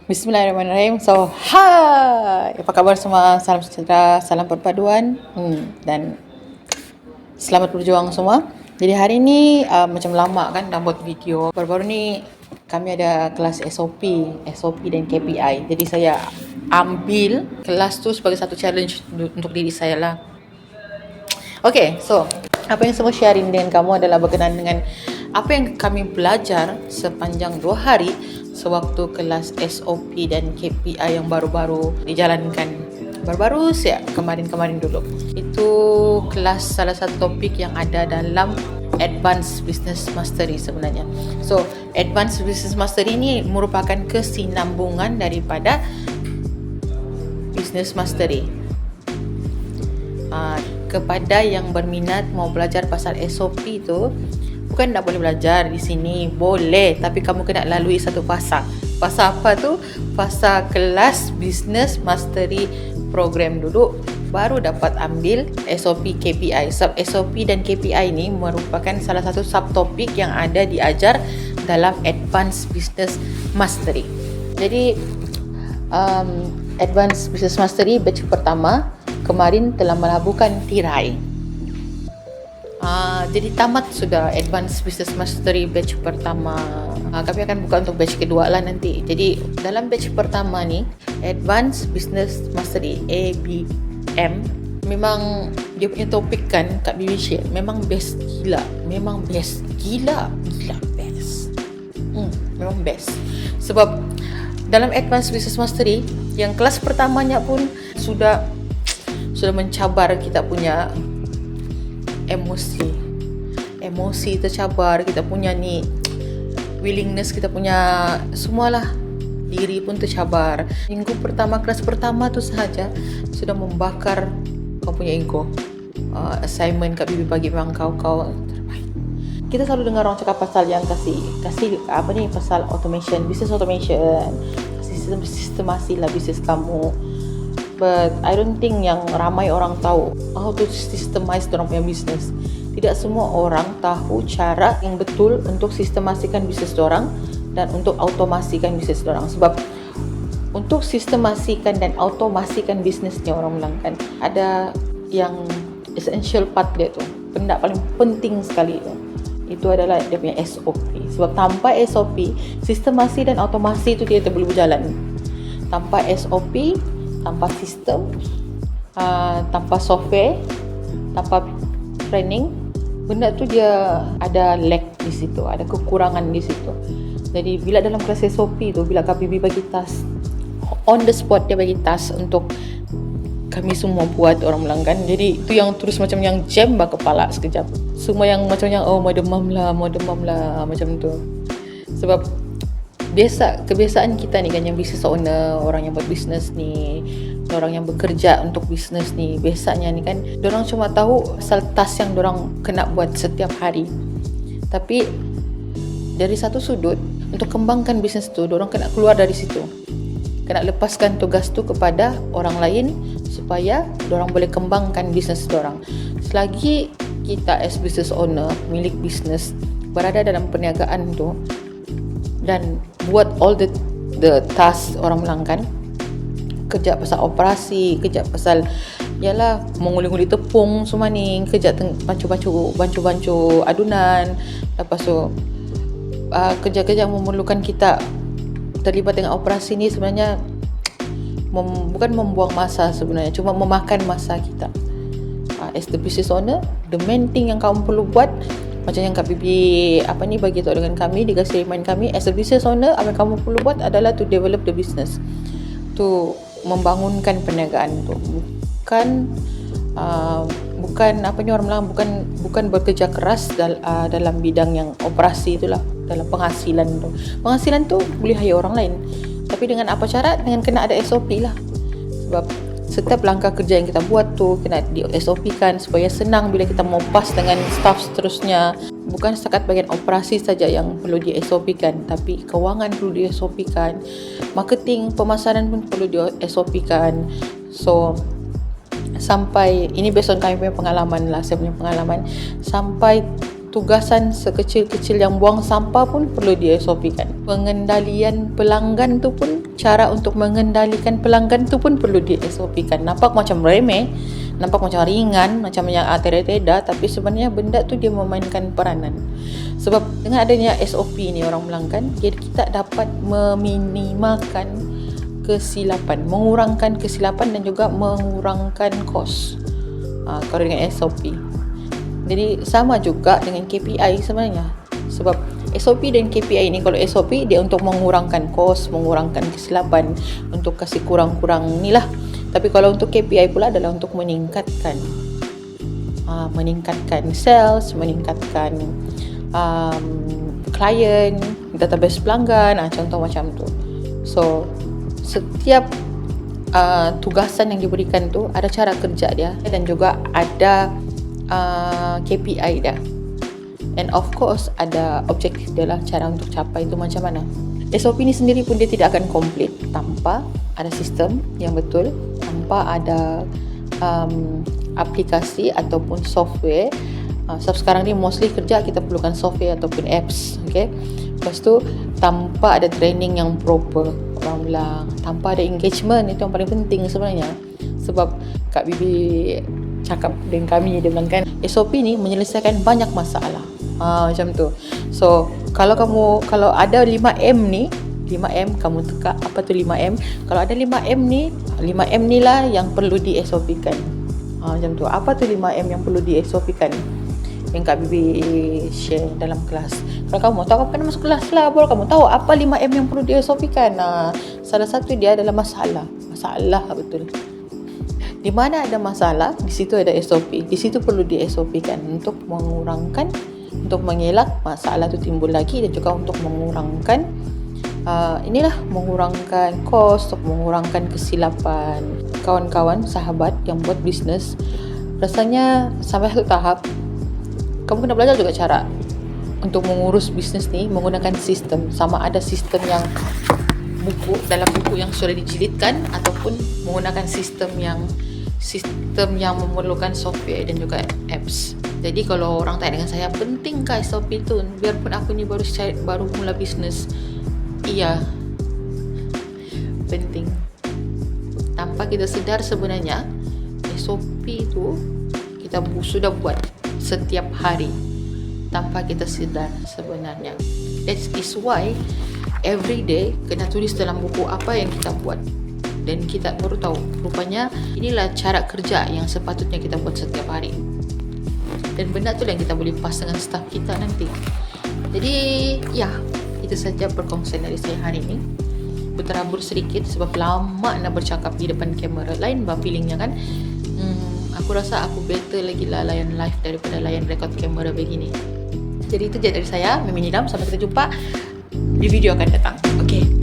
Bismillahirrahmanirrahim. So, hai. Apa khabar semua? Salam sejahtera, salam perpaduan. Dan selamat berjuang semua. Jadi hari ni macam lama kan dah buat video. Baru-baru ni kami ada kelas SOP dan KPI. Jadi saya ambil kelas tu sebagai satu challenge untuk diri saya lah. Okay, so apa yang semua sharing dengan kamu adalah berkenaan dengan apa yang kami belajar sepanjang 2 hari sewaktu kelas SOP dan KPI yang baru-baru dijalankan. Baru-baru saya kemarin-kemarin dulu. Itu kelas salah satu topik yang ada dalam Advanced Business Mastery sebenarnya. So, Advanced Business Mastery ini merupakan kesinambungan daripada Business Mastery. Kepada yang berminat mau belajar pasal SOP tu, bukan tak boleh belajar di sini, boleh, tapi kamu kena lalui satu fasa. Fasa apa tu? Fasa kelas Business Mastery program dulu, baru dapat ambil SOP KPI. SOP dan KPI ni merupakan salah satu subtopik yang ada diajar dalam Advanced Business Mastery. Jadi Advanced Business Mastery batch pertama kemarin telah melabuhkan tirai. Jadi tamat sudah Advanced Business Mastery batch pertama. Kami akan buka untuk batch kedua lah nanti. Jadi dalam batch pertama ni, Advanced Business Mastery ABM, memang dia punya topik kan Kak Bibi share, memang best gila. Memang best gila best. Memang best. Sebab dalam Advanced Business Mastery yang kelas pertamanya pun sudah mencabar kita punya emosi tercabar, kita punya ni willingness, kita punya semualah, diri pun tercabar. Minggu pertama, kelas pertama tu sahaja sudah membakar kau punya ego. Assignment Kak Bibi bagi memang kau terbaik. Kita selalu dengar orang cakap pasal yang kasih apa ni, pasal automation, business automation, sistemasi lah bisnes kamu. But I don't think yang ramai orang tahu how to systemize orang punya bisnes. Tidak semua orang tahu cara yang betul untuk sistemasikan bisnes orang dan untuk automasikan bisnes orang. Sebab untuk sistemasikan dan automasikan bisnesnya, orang bilang kan, ada yang essential part dia tu, benda paling penting sekali tu. Itu adalah dia punya SOP. Sebab tanpa SOP, sistemasi dan automasi itu dia tak boleh berjalan. Tanpa SOP, tanpa sistem, tanpa software, tanpa training, benda tu dia ada lack di situ, ada kekurangan di situ. Jadi bila dalam kelas SOP tu, bila Kak Bibi bagi task, on the spot dia bagi task untuk kami semua buat, orang bilang kan. Jadi itu yang terus macam yang jam bak kepala sekejap. Semua yang macam yang mau demam lah macam tu. Sebab kebiasaan kita ni kan, yang business owner, orang yang buat bisnes ni, orang yang bekerja untuk bisnes ni, biasanya ni kan, dorang cuma tahu asal task yang dorang kena buat setiap hari. Tapi dari satu sudut, untuk kembangkan bisnes tu, dorang kena keluar dari situ, kena lepaskan tugas tu kepada orang lain supaya dorang boleh kembangkan bisnes dorang. Selagi kita as business owner, milik bisnes, berada dalam perniagaan tu dan buat all the task, orang bilang kan, kerja pasal operasi, kerja pasal yalah menguli-nguli tepung semua ni, kerja bancu adunan, lepas tu kerja-kerja yang memerlukan kita terlibat dengan operasi ni, sebenarnya bukan membuang masa sebenarnya, cuma memakan masa kita. As the business owner, the main thing yang kamu perlu buat, macam yang Kak Bibi bagi tahu dengan kami, dikasih remind kami, as a business owner, apa yang kamu perlu buat adalah to develop the business, to membangunkan perniagaan tu. Bukan orang bilang, bukan bekerja keras dalam bidang yang operasi itulah, dalam penghasilan tu. Penghasilan tu boleh hire orang lain, tapi dengan apa cara? Dengan kena ada SOP lah. Sebab setiap langkah kerja yang kita buat tu kena di SOP kan, supaya senang bila kita mau pas dengan staff seterusnya. Bukan setakat bagian operasi saja yang perlu di SOP kan, tapi kewangan perlu di SOP kan, marketing, pemasaran pun perlu di SOP kan. So sampai ini based on kami punya pengalaman lah, saya punya pengalaman, sampai tugasan sekecil-kecil yang buang sampah pun perlu di SOP-kan. Pengendalian pelanggan tu pun, cara untuk mengendalikan pelanggan tu pun perlu di SOP-kan. Nampak macam remeh, nampak macam ringan, macam yang tiada-tiada, tapi sebenarnya benda tu dia memainkan peranan. Sebab dengan adanya SOP ni orang pelanggan, jadi kita dapat meminimalkan kesilapan, mengurangkan kesilapan dan juga mengurangkan kos. Kalau dengan SOP. Jadi sama juga dengan KPI sebenarnya. Sebab SOP dan KPI ni, kalau SOP dia untuk mengurangkan kos, mengurangkan kesilapan, untuk kasih kurang-kurang ni lah. Tapi kalau untuk KPI pula adalah untuk meningkatkan sales, meningkatkan klien, database pelanggan, contoh macam tu. So setiap tugasan yang diberikan tu ada cara kerja dia dan juga ada KPI dia, and of course ada objektif dia lah, cara untuk capai itu macam mana. SOP ni sendiri pun dia tidak akan komplit tanpa ada sistem yang betul, tanpa ada aplikasi ataupun software. Sebab sekarang ni mostly kerja kita perlukan software ataupun apps, okay? Lepas tu tanpa ada training yang proper, orang bilang tanpa ada engagement, itu yang paling penting sebenarnya. Sebab Kak Bibi cakap dengan kami, dia bilang kan SOP ni menyelesaikan banyak masalah, macam tu. So kalau ada 5M ni, 5M kamu teka apa tu 5M. Kalau ada 5M ni, 5M ni lah yang perlu di SOP-kan. Macam tu. Apa tu 5M yang perlu di SOP-kan, yang Kak Bibi share dalam kelas. Kalau kamu tahu, kamu kena masuk kelas lah, baru kamu tahu apa 5M yang perlu di SOP-kan. Salah satu dia adalah masalah betul. Di mana ada masalah, di situ ada SOP. Di situ perlu di SOP-kan untuk mengurangkan, untuk mengelak masalah itu timbul lagi, dan juga untuk mengurangkan mengurangkan kos, untuk mengurangkan kesilapan. Kawan-kawan, sahabat yang buat bisnes, rasanya sampai satu tahap kamu kena belajar juga cara untuk mengurus bisnes ni menggunakan sistem. Sama ada sistem yang dalam buku yang sudah dijilidkan, ataupun menggunakan sistem yang memerlukan software dan juga apps. Jadi kalau orang tanya dengan saya, pentingkah SOP tu? Biarpun aku ni baru mula bisnes, iya, penting. Tanpa kita sedar sebenarnya SOP tu kita sudah buat setiap hari tanpa kita sedar sebenarnya. That is why every day kena tulis dalam buku apa yang kita buat, dan kita baru tahu rupanya inilah cara kerja yang sepatutnya kita buat setiap hari, dan benda tu yang kita boleh pas dengan staff kita nanti. Jadi ya, itu saja perkongsian dari saya hari ini. Berterabur sedikit sebab lama nak bercakap di depan kamera. Lain bah feelingnya kan. Aku rasa aku better lagi lah layan live daripada layan record kamera begini. Jadi itu je dari saya, Mimi Nidam. Sampai kita jumpa di video akan datang. Okay.